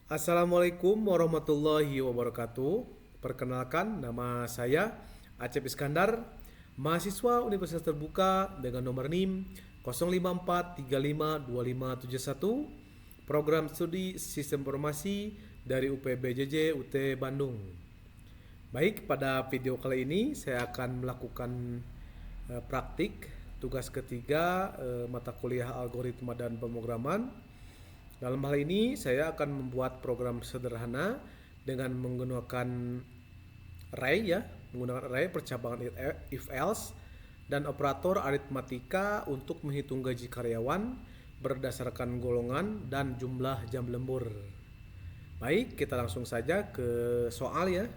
Assalamualaikum warahmatullahi wabarakatuh. Perkenalkan, nama saya Acep Iskandar, mahasiswa Universitas Terbuka dengan nomor NIM 054352571, program studi Sistem Informasi dari UPBJJ UT Bandung. Baik, pada video kali ini saya akan melakukan praktik tugas ketiga mata kuliah algoritma dan pemrograman. Dalam hal ini saya akan membuat program sederhana dengan menggunakan array percabangan if else dan operator aritmatika untuk menghitung gaji karyawan berdasarkan golongan dan jumlah jam lembur. Baik, kita langsung saja ke soal ya.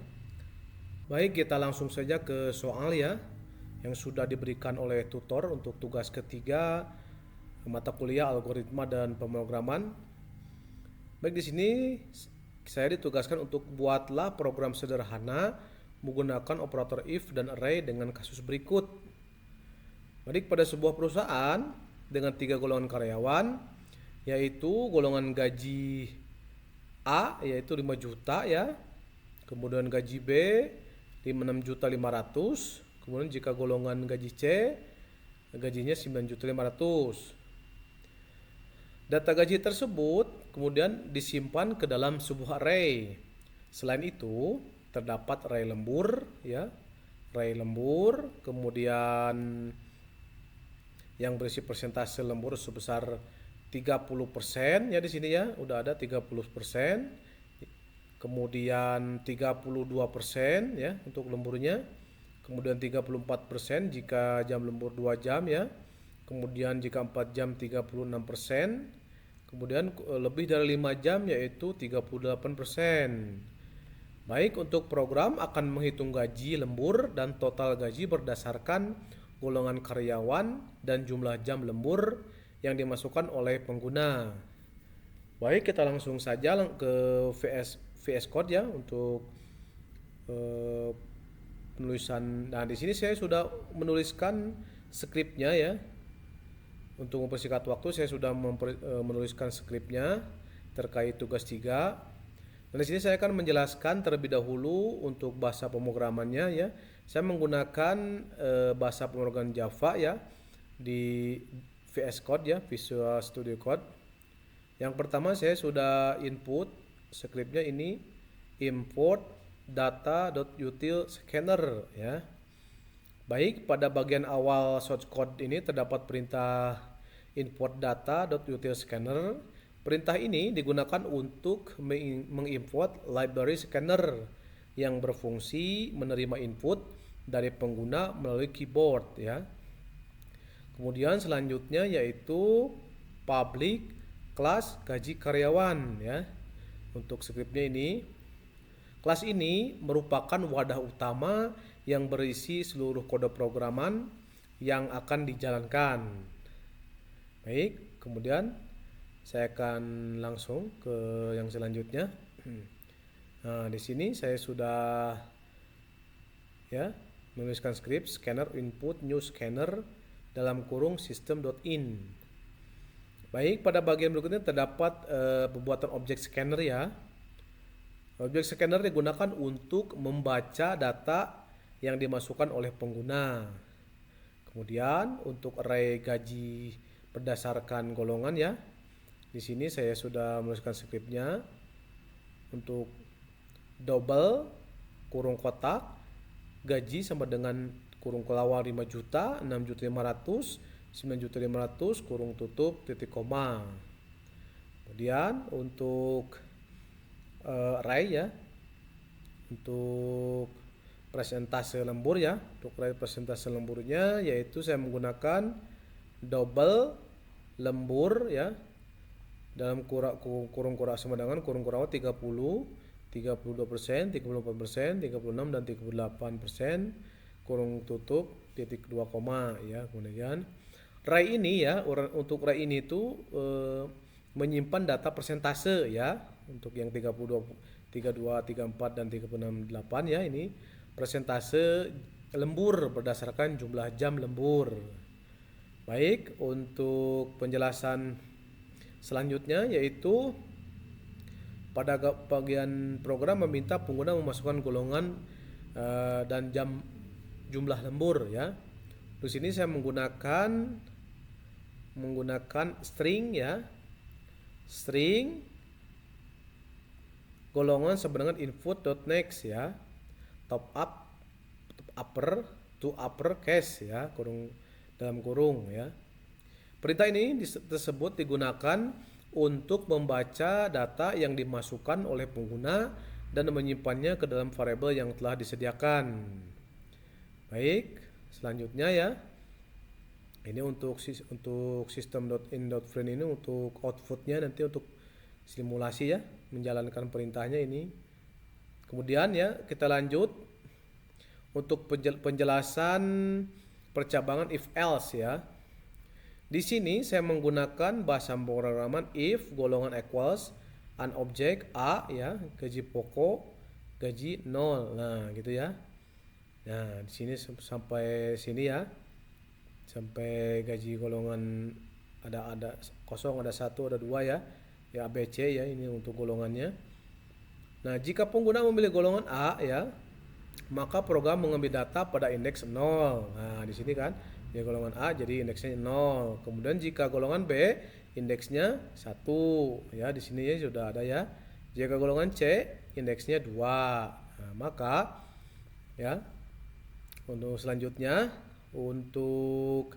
Yang sudah diberikan oleh tutor untuk tugas ketiga mata kuliah algoritma dan pemrograman. Baik, di sini saya ditugaskan untuk buatlah program sederhana menggunakan operator if dan array dengan kasus berikut. Baik, pada sebuah perusahaan dengan 3 golongan karyawan, yaitu golongan gaji A yaitu 5 juta ya. Kemudian gaji B 56.500.000. Kemudian jika golongan gaji C gajinya 9.500.000. Data gaji tersebut kemudian disimpan ke dalam sebuah array. Selain itu, terdapat array lembur ya. Array lembur, kemudian yang berisi persentase lembur sebesar 30% ya, di sini ya, udah ada 30%. Kemudian 32% ya untuk lemburnya. Kemudian 34% jika jam lembur 2 jam ya. Kemudian jika 4 jam 36%. Kemudian lebih dari 5 jam yaitu 38%. Baik, untuk program akan menghitung gaji lembur dan total gaji berdasarkan golongan karyawan dan jumlah jam lembur yang dimasukkan oleh pengguna. Baik, kita langsung saja ke VS Code ya untuk penulisan. Nah, di sini saya sudah menuliskan skripnya ya. Untuk mempersingkat waktu, saya sudah menuliskan skripnya terkait tugas 3. Dan di sini saya akan menjelaskan terlebih dahulu untuk bahasa pemrogramannya ya. Saya menggunakan bahasa pemrograman Java ya di VS Code ya, Visual Studio Code. Yang pertama saya sudah input skripnya ini import data.util_scanner ya. Baik, pada bagian awal source code ini terdapat perintah import data.util_scanner. Perintah ini digunakan untuk mengimport library scanner yang berfungsi menerima input dari pengguna melalui keyboard ya. Kemudian selanjutnya yaitu public class gaji karyawan ya. Untuk skripnya ini, kelas ini merupakan wadah utama yang berisi seluruh kode programan yang akan dijalankan. Baik, kemudian saya akan langsung ke yang selanjutnya. Nah, di sini saya sudah ya menuliskan skrip scanner input new scanner dalam kurung system.in. Baik, pada bagian berikutnya terdapat pembuatan objek scanner ya. Objek scanner digunakan untuk membaca data yang dimasukkan oleh pengguna. Kemudian untuk array gaji berdasarkan golongan ya. Di sini saya sudah menuliskan skripnya untuk double kurung kotak gaji sama dengan kurung kelawar 5 juta, 6.500.000, 9.500.000 kurung tutup titik koma. Kemudian untuk array ya, untuk presentase lembur ya. Untuk array presentase lemburnya yaitu saya menggunakan double lembur ya dalam kurung kurang sama dengan kurung kurawat 30, 32%, 34%, 36 dan 38%, kurung tutup titik 2 koma ya. Kemudian array ini ya, untuk array ini itu menyimpan data persentase ya. Untuk yang 32, 34 dan 36 ya, ini persentase lembur berdasarkan jumlah jam lembur. Baik, untuk penjelasan selanjutnya yaitu Pada bagian program meminta pengguna memasukkan golongan dan jumlah lembur ya. Di sini saya menggunakan string ya. String golongan sama dengan input.next ya. Top upper to upper case ya, dalam kurung ya. Perintah ini tersebut digunakan untuk membaca data yang dimasukkan oleh pengguna dan menyimpannya ke dalam variabel yang telah disediakan. Baik, selanjutnya ya. Ini untuk system.in.friend ini untuk outputnya nanti untuk simulasi ya, menjalankan perintahnya ini. Kemudian ya, kita lanjut untuk penjelasan percabangan if else ya. Di sini saya menggunakan bahasa pemrograman if golongan equals an object A ya, gaji pokok gaji 0. Nah, gitu ya. Nah, di sini sampai sini ya. Sampai gaji golongan ada kosong, ada 1, ada 2 ya. Ya B C ya, ini untuk golongannya. Nah, jika pengguna memilih golongan A ya, maka program mengambil data pada indeks 0. Nah, di sini kan ya golongan A jadi indeksnya 0. Kemudian jika golongan B indeksnya 1 ya, di sini ya sudah ada ya. Jika golongan C indeksnya 2. Nah, maka ya untuk selanjutnya untuk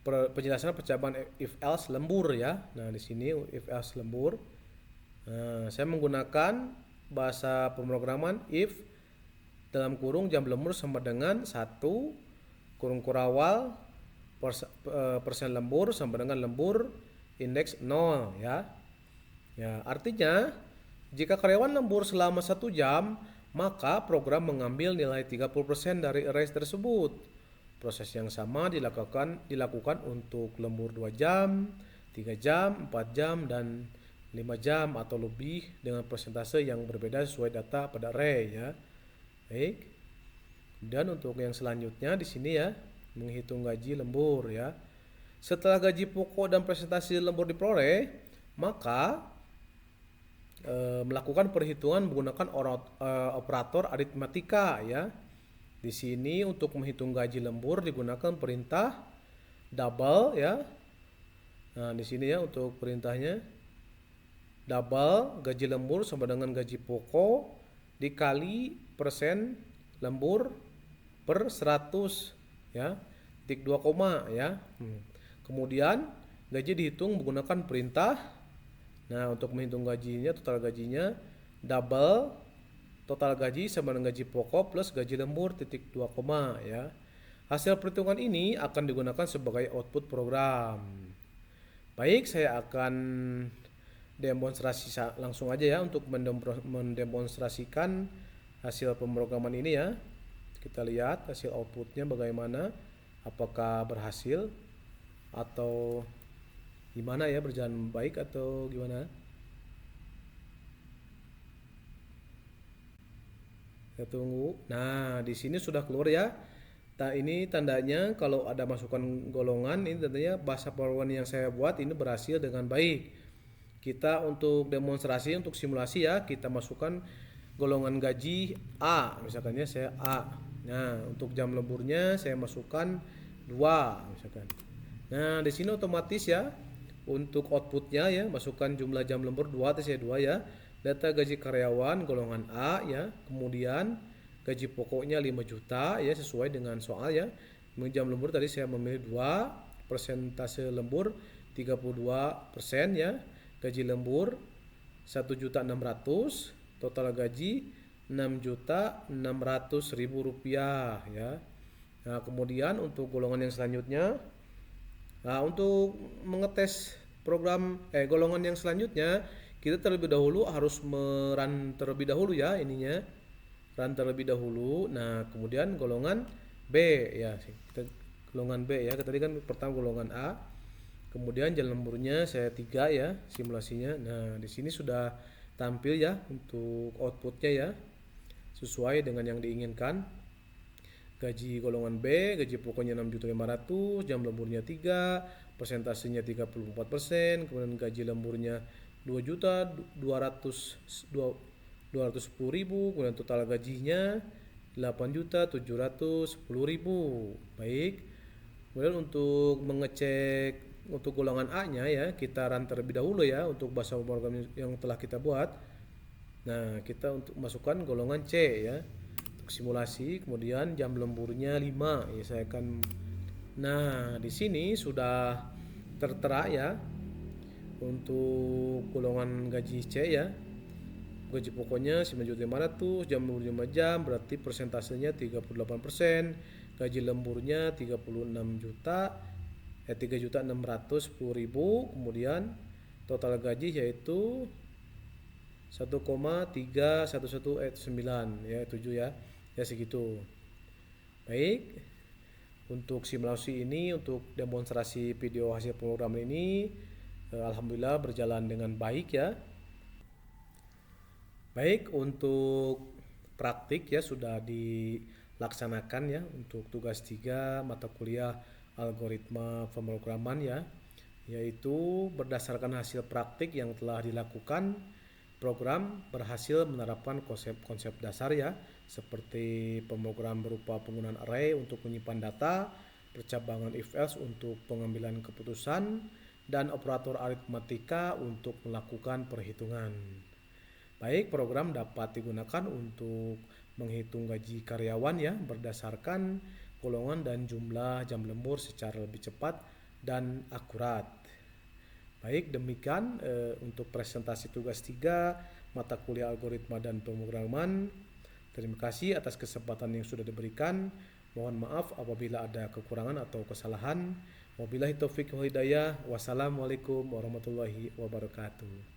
penjelasan percabangan if else lembur ya. Nah, di sini if else lembur. Nah, saya menggunakan bahasa pemrograman if dalam kurung jam lembur sama dengan 1 kurung kurawal persen lembur sama dengan lembur indeks 0 ya. Ya, artinya jika karyawan lembur selama 1 jam, maka program mengambil nilai 30% dari array tersebut. Proses yang sama dilakukan untuk lembur 2 jam, 3 jam, 4 jam dan 5 jam atau lebih dengan persentase yang berbeda sesuai data pada array ya. Baik. Dan untuk yang selanjutnya di sini ya, menghitung gaji lembur ya. Setelah gaji pokok dan presentasi lembur diperoleh, maka melakukan perhitungan menggunakan operator aritmatika ya. Di sini untuk menghitung gaji lembur digunakan perintah double ya. Nah, di sini ya untuk perintahnya double gaji lembur sama dengan gaji pokok dikali persen lembur per 100 ya, titik 2 koma ya. Kemudian gaji dihitung menggunakan perintah. Nah, untuk menghitung gajinya, total gajinya double total gaji sama dengan gaji pokok plus gaji lembur titik 2 koma ya. Hasil perhitungan ini akan digunakan sebagai output program. Baik, saya akan demonstrasi langsung aja ya untuk mendemonstrasikan hasil pemrograman ini ya. Kita lihat hasil outputnya bagaimana, apakah berhasil atau gimana ya, berjalan baik atau gimana. Kita tunggu. Nah, di sini sudah keluar ya. Nah, ini tandanya kalau ada masukan golongan, ini tandanya bahasa pemrograman yang saya buat ini berhasil dengan baik. Kita untuk demonstrasi, untuk simulasi ya, kita masukkan golongan gaji A, misalkan ya saya A. Nah, untuk jam lemburnya saya masukkan 2 misalkan. Nah, di sini otomatis ya untuk outputnya ya, masukkan jumlah jam lembur 2, saya 2 ya. Data gaji karyawan golongan A ya. Kemudian gaji pokoknya 5 juta ya, sesuai dengan soal ya. Jam lembur tadi saya memilih 2, persentase lembur 32% ya. Gaji lembur 1.600.000, total gaji 6.600.000 rupiah ya. Nah, kemudian untuk golongan yang selanjutnya, nah untuk mengetes program golongan yang selanjutnya, kita terlebih dahulu harus merun terlebih dahulu ya ininya, run terlebih dahulu. Nah, kemudian golongan B ya, kita golongan B ya. Tadi kan pertama golongan A. Kemudian jam lemburnya saya 3 ya simulasinya. Nah, di sini sudah tampil ya untuk outputnya ya, sesuai dengan yang diinginkan. Gaji golongan B, gaji pokoknya 6.500.000, jam lemburnya 3, persentasenya 34%, kemudian gaji lemburnya 2.210.000, kemudian total gajinya 8.710.000. Baik. Kemudian untuk mengecek untuk golongan A-nya ya, kita run terlebih dahulu ya untuk bahasa pemrograman yang telah kita buat. Nah, kita untuk masukkan golongan C ya. Untuk simulasi, kemudian jam lemburnya 5 ya, saya akan. Nah, di sini sudah tertera ya untuk golongan gaji C ya. Gaji pokoknya 9.500.000, jam lembur 5 jam, berarti persentasenya 38%. Gaji lemburnya 36 juta, 3.610.000. Kemudian total gaji yaitu 1,3119 ya, 7 ya. Ya segitu. Baik. Untuk simulasi ini, untuk demonstrasi video hasil pemrograman ini, alhamdulillah berjalan dengan baik ya. Baik, untuk praktik ya sudah dilaksanakan ya untuk tugas 3 mata kuliah algoritma pemrograman ya, yaitu berdasarkan hasil praktik yang telah dilakukan, program berhasil menerapkan konsep-konsep dasar ya, seperti pemrograman berupa penggunaan array untuk menyimpan data, percabangan if-else untuk pengambilan keputusan, dan operator aritmatika untuk melakukan perhitungan. Baik, program dapat digunakan untuk menghitung gaji karyawan ya berdasarkan golongan dan jumlah jam lembur secara lebih cepat dan akurat. Baik, demikian untuk presentasi tugas 3 mata kuliah algoritma dan pemrograman. Terima kasih atas kesempatan yang sudah diberikan. Mohon maaf apabila ada kekurangan atau kesalahan. Wabillahi taufiq wal hidayah. Wassalamualaikum warahmatullahi wabarakatuh.